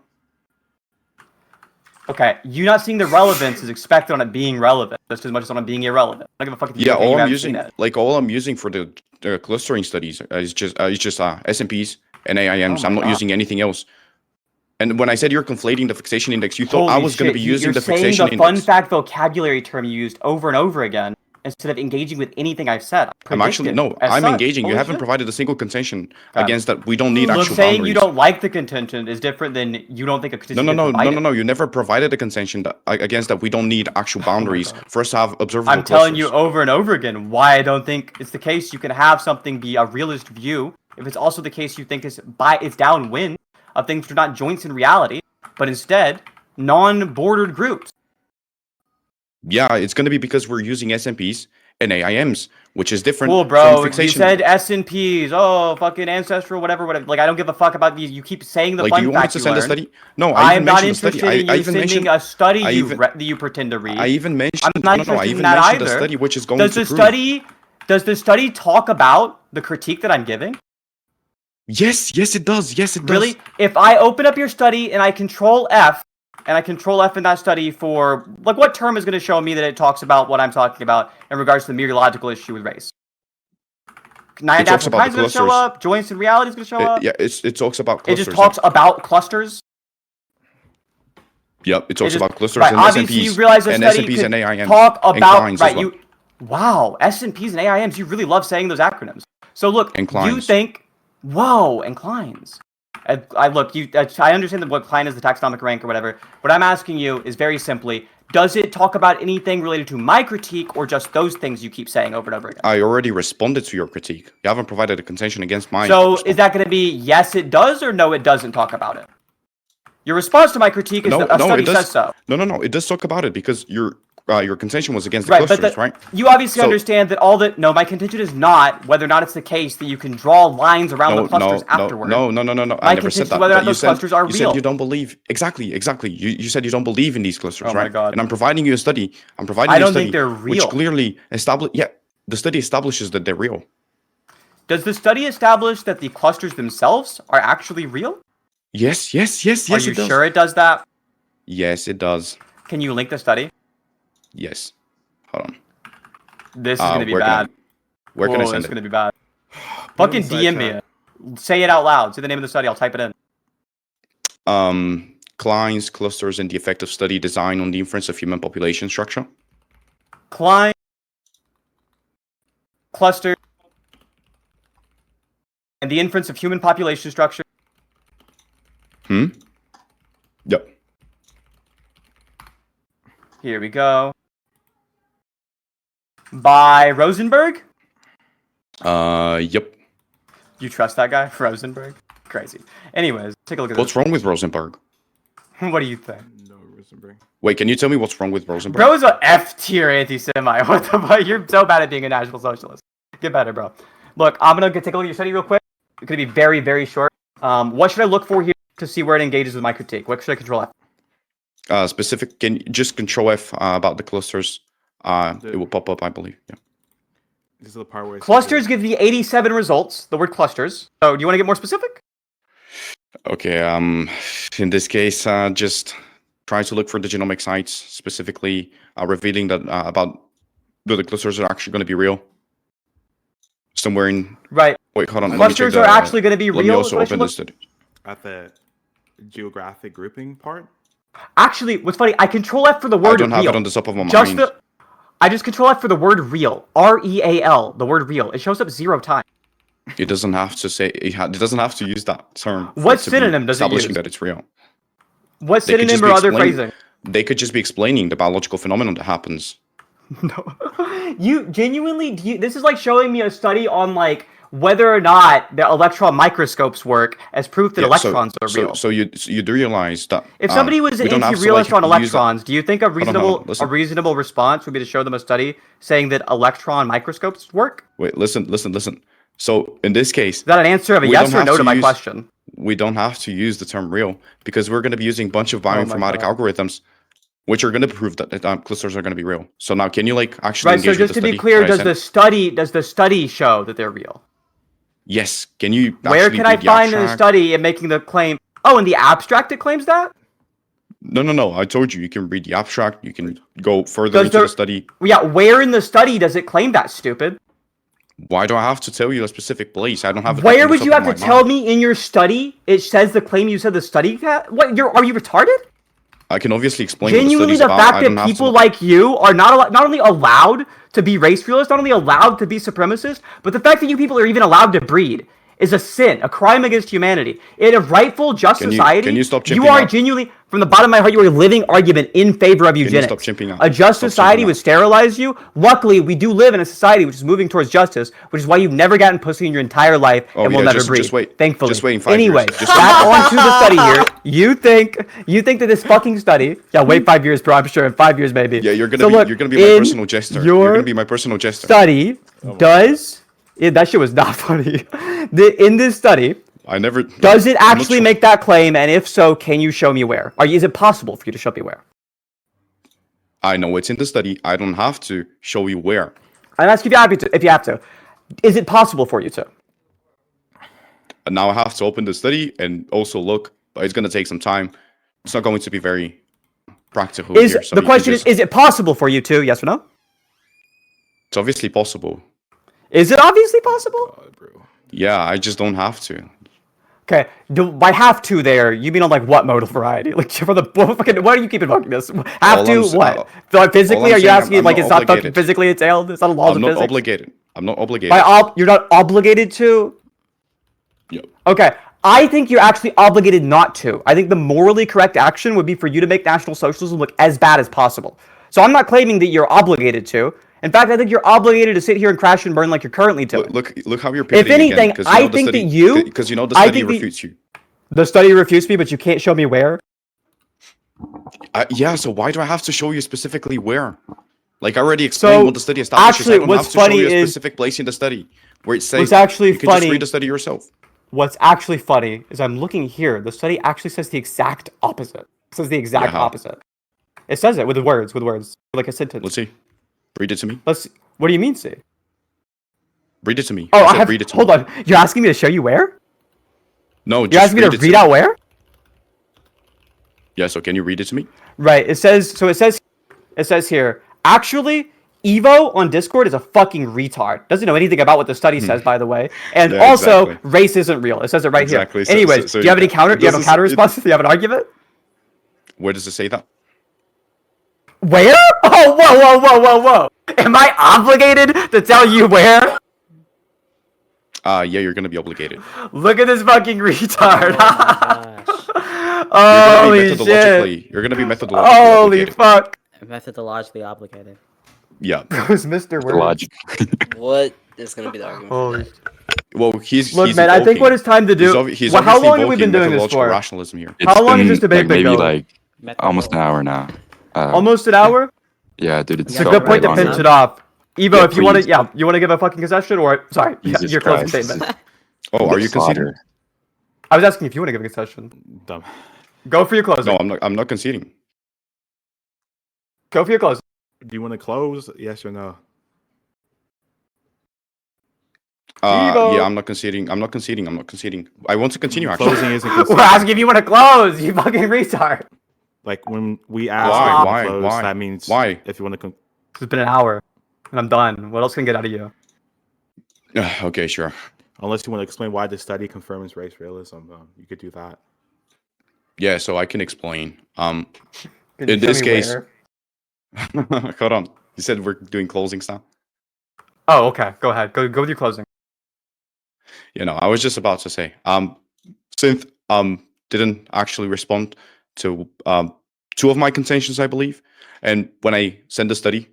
Okay, you not seeing the relevance is expected on it being relevant just as much as on it being irrelevant. I don't give a fuck if you Yeah, think you all I'm haven't using, seen it. like all I'm using for the clustering studies is just S&Ps and AIMs. Oh my I'm not God. using anything else. And when I said you're conflating the fixation index, you thought I Holy was going to be shit, using the you're saying fixation the fun index. fact vocabulary term you used over and over again instead of engaging with anything I've said. I'm actually no, I'm engaging. You haven't provided a single contention against that. We don't need Look, actual saying boundaries. you don't like the contention is different than you don't think a contention is provided. No. You never provided a contention against that. We don't need actual boundaries for us to have observable I'm telling you clusters. over and over again why I don't think it's the case. You can have something be a realist view if it's also the case you think it's downwind of things which are not joints in reality, but instead non-bordered groups. Yeah, it's going to be because we're using S&Ps and AIMs, which is different Cool, bro. from fixation. You said S&Ps. Oh, fucking ancestral, whatever. Like, I don't give a fuck about these. You keep saying the like, fun do you want fact to you send learned. a study? No, I even not mentioned the study. interested in you even sending mentioned a study that you pretend to read. I even mentioned. I'm not I interested even in that mentioned either. the study, which is going Does to the prove. Does the study talk about the critique that I'm giving? Yes, it does. Yes, it does. Really? If I open up your study and I control F in that study for, like, what term is going to show me that it talks about what I'm talking about in regards to the meteorological issue with race? Nine talks natural about kinds the going to show clusters. up. Joints in reality is going to show up. Yeah, it talks about It clusters. just talks about clusters. Yep, it talks about clusters right, and obviously S&Ps you realize a and study S&Ps could and AIMs talk and about Kleins right. as well. Wow, S&Ps and AIMs. You really love saying those acronyms. So look, And Kleins. you think, whoa, and Kleins. I understand that what Klein is the taxonomic rank or whatever. What I'm asking you is very simply, does it talk about anything related to my critique or just those things you keep saying over and over again? I already responded to your critique. You haven't provided a contention against mine. So is that going to be yes, it does, or no, it doesn't talk about it? Your response to my critique is that a study says so. No. It does talk about it because your contention was against the Right, clusters, right? You obviously understand that my contention is not whether or not it's the case that you can draw lines around the clusters afterward. No. I never said that. Whether or not those clusters are real. You said you don't believe. Exactly. You said you don't believe in these clusters, right? Oh my God. And I'm providing you a study. I don't think they're real. Which clearly the study establishes that they're real. Does the study establish that the clusters themselves are actually real? Yes. Are you sure it does that? Yes, it does. Can you link the study? Yes. Hold on. This is going to be bad. Where can I send It's it? going to be bad. Fucking DM me it. Say it out loud. Say the name of the study. I'll type it in. Klein's clusters and the effect of study design on the inference of human population structure. Klein cluster and the inference of human population structure. Yep. Here we go. By Rosenberg? Yep. You trust that guy? Rosenberg? Crazy. Anyways, take a look at What's wrong with Rosenberg? this. What do you think? No, Rosenberg. Wait, can you tell me what's wrong with Rosenberg? Bro's a F-tier anti-Semite. What the fuck? You're so bad at being a National Socialist. Get better, bro. Look, I'm gonna take a look at your study real quick. It's gonna be very, very short. What should I look for here to see where it engages with my critique? What should I control F? Specific, can you just control F about the clusters? It will pop up, I believe. Yeah. This is the part where it says Clusters give me 87 results. The word clusters. So, do you want to get more specific? Okay. In this case, just try to look for the genomic sites, specifically revealing that about the clusters are actually going to be real. Somewhere in. Right. Wait, hold on. Clusters are actually going to be Let me real. also open this study. at the geographic grouping part. Actually, what's funny, I control F for the I word don't have real. it on the top of my Just mind. I just control F for the word real. R-E-A-L, the word real. It shows up 0 times. It doesn't have to say. It doesn't have to use that term. for What it to be synonym does it establishing use? that it's real? What They could just synonym or be other explain- phrasing? They could just be explaining the biological phenomenon that happens. No. You genuinely, this is like showing me a study on like whether or not the electron microscopes work as proof that Yeah, electrons are real. So you do realize that If somebody was we don't have to, anti-realist like, on use that- electrons, do you think a hold on, listen. reasonable response would be to show them a study saying that electron microscopes work? Wait, listen. So in this case, Is that an answer of a We yes don't or have no to to my use- question? we don't have to use the term real because we're going to be using a bunch of my bioinformatic God. algorithms, which are going to prove that clusters are going to be real. So now, can you like actually Right. So engage with just the to be study clear, that I does sent? the study show that they're real? Yes. Can you? Where actually can I read the find in the abstract? study and making the claim? Oh, in the abstract it claims that? No. I told you. You can read the abstract. You can go further Does into there- the study. Yeah, where in the study does it claim that, stupid? Why do I have to tell you a specific place? I don't have. it Where on the would you top have of to my tell mind. me in your study it says the claim you said the study had? What, are you retarded? I can obviously explain what the Genuinely, study's the about. I fact don't that have people to. like you are not only allowed to be race realists, not only allowed to be supremacists, but the fact that you people are even allowed to breed is a sin, a crime against humanity. In a rightful, just Can you- society, can you stop you chimping are out? genuinely, from the bottom of my heart, you are a living argument in favor of you eugenics. stop chimping out? A just Stop society chimping would out. sterilize you. Luckily, we do live in a society which is moving towards justice, which is why you've never gotten pussy in your entire life Oh, and will yeah, never just breed. wait. Thankfully. Just wait in 5 years. Anyway, Just back onto the study here. You think that this fucking study? Yeah, wait 5 years, bro. I'm sure in 5 years maybe. Yeah, you're gonna So be look, you're gonna be my in personal jester. your You're gonna be my personal jester. study does that shit was not funny. In this study, I never. does it I'm not actually sure. make that claim? And if so, can you show me where? Is it possible for you to show me where? I know it's in the study. I don't have to show you where. I'm asking if you have to. Is it possible for you to? And now I have to open the study and also look, but it's gonna take some time. It's not going to be very practical here. So The you question just- is it possible for you to? Yes or no? It's obviously possible. Is it obviously possible? God, bro. Yeah, I just don't have to. Okay, by have to there, you mean on like what modal variety? Like for the fucking, why do you keep invoking this? Have All to I'm s- what? all Physically, I'm are you saying, asking I'm like not it's not fucking obligated. physically entailed? It's not a laws I'm of not physics. obligated. I'm not obligated. You're not obligated to. Yep. Okay, I think you're actually obligated not to. I think the morally correct action would be for you to make National Socialism look as bad as possible. So I'm not claiming that you're obligated to. In fact, I think you're obligated to sit here and crash and burn like you're currently doing. Look how you're pivoting anything, again, 'cause I know the think study, that you- because you know the I study think that- refutes you. The study refutes me, but you can't show me where. Yeah, so why do I have to show you specifically where? Like I already explained So, what the study establishes. actually, I don't what's have to show funny you a is- specific place in the study where it says What's actually you can funny- just read the study yourself. What's actually funny is I'm looking here. The study actually says the exact opposite. It says the exact Yeah, how? opposite. It says it with words, like a sentence. Let's see. Read it to me. What do you mean, see? Read it to me. Oh, I said read it to hold me. on. You're asking me to show you where? No, You're just asking me to it read out where? Yeah, so can you read it to me? Right. It says here. Actually, Evo on Discord is a fucking retard. Doesn't know anything about what the study says, by the way. And Yeah, also, exactly. race isn't real. It says it right Exactly. here. So- Anyways, so do you have any counter? it Do you have a doesn't- counter response? Do you have an argument? Where does it say that? Where? Oh, whoa. Am I obligated to tell you where? Yeah, you're gonna be obligated. Look at this fucking retard. Oh my You're gonna be Holy shit. You're gonna be methodologically Holy obligated. fuck. Methodologically obligated. Yeah. Who's Mr. The Word? logic. What is going to be the argument? for Holy that? Well, he's Look, he's man, I think evoking- what it's time to do. He's Well, how obviously long have we been invoking doing this methodological for? rationalism here. It's How long has been, this debate like, been maybe going? like almost an hour now. Almost an hour? Yeah, dude, it's It's a so good point to long pinch now. it off. Evo, Yeah, if you want to, please. you want to give a fucking concession, or sorry, Jesus your closing Christ. statement. Oh, are you Slaughter. conceding? I was asking if you want to give a concession. Dumb. Go for your closing. No, I'm not conceding. Go for your closing. Do you want to close? Yes or no? Evo. Yeah, I'm not conceding. I'm not conceding. I want to continue actually. Closing isn't We're considered. asking if you want to close. You fucking retard. Like when we ask Why? if you wanna Why? close, Why? that means Why? if you want to. It's been an hour, and I'm done. What else can I get out of you? Okay, sure. Unless you want to explain why the study confirms race realism, you could do that. Yeah, so I can explain. Can you In show this me case- where? Hold on. You said we're doing closings now. Oh, okay. Go ahead. Go with your closing. You know, I was just about to say, Synth didn't actually respond to two of my contentions, I believe. And when I sent the study,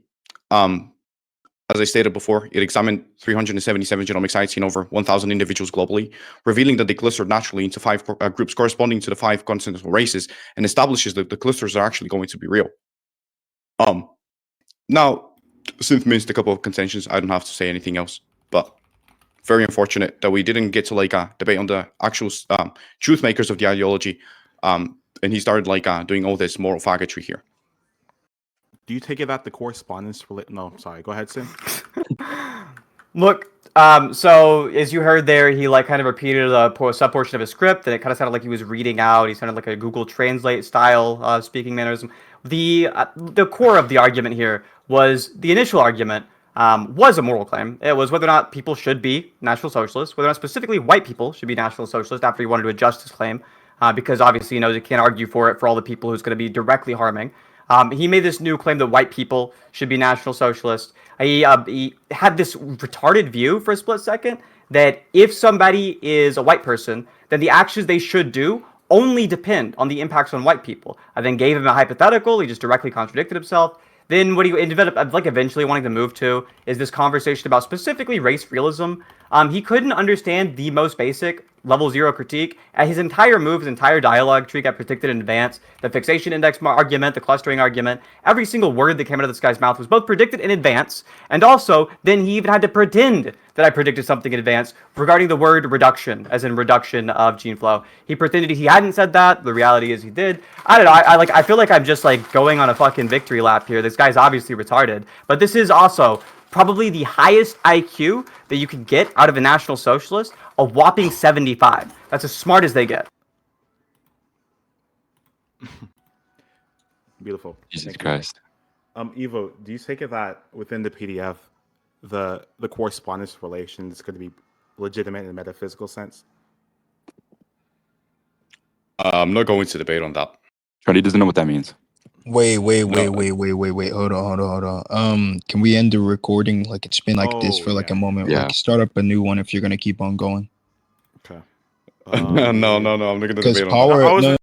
as I stated before, it examined 377 genomic sites in over 1,000 individuals globally, revealing that they clustered naturally into five groups corresponding to the 5 continental races, and establishes that the clusters are actually going to be real. Now, Synth missed a couple of contentions. I don't have to say anything else, but very unfortunate that we didn't get to like debate on the actual truth makers of the ideology, and he started like doing all this moral faggotry here. Do you take it that the correspondence No, sorry. Go ahead, Sim. Look, so as you heard there, he like kind of repeated a sub portion of his script, and it kind of sounded like he was reading out. He sounded like a Google Translate style speaking mannerism. The core of the argument here was the initial argument was a moral claim. It was whether or not people should be National Socialists, whether or not specifically white people should be National Socialists. After he wanted to adjust his claim, because obviously he knows he can't argue for it for all the people who's going to be directly harming. He made this new claim that white people should be National Socialists. He had this retarded view for a split second that if somebody is a white person, then the actions they should do only depend on the impacts on white people. I then gave him a hypothetical. He just directly contradicted himself. Then what he ended up like eventually wanting to move to is this conversation about specifically race realism. He couldn't understand the most basic level 0 critique. His entire move, his entire dialogue tree got predicted in advance. The fixation index argument, the clustering argument, every single word that came out of this guy's mouth was both predicted in advance, and also then he even had to pretend that I predicted something in advance regarding the word reduction, as in reduction of gene flow. He pretended he hadn't said that. The reality is he did. I don't know. I feel like I'm just like going on a fucking victory lap here. This guy's obviously retarded, but this is also probably the highest IQ that you could get out of a National Socialist, a whopping 75. That's as smart as they get. Beautiful. Jesus Thank you. Christ. Evo, do you take it that within the PDF, the correspondence relation is going to be legitimate in a metaphysical sense? I'm not going to debate on that. Charlie doesn't know what that means. Wait. Hold on. Can we end the recording? Like it's been like this for like yeah. a moment. Yeah. Like start up a new one if you're gonna keep on going. Okay. No, I'm not going to Because debate on that. power. I was- No,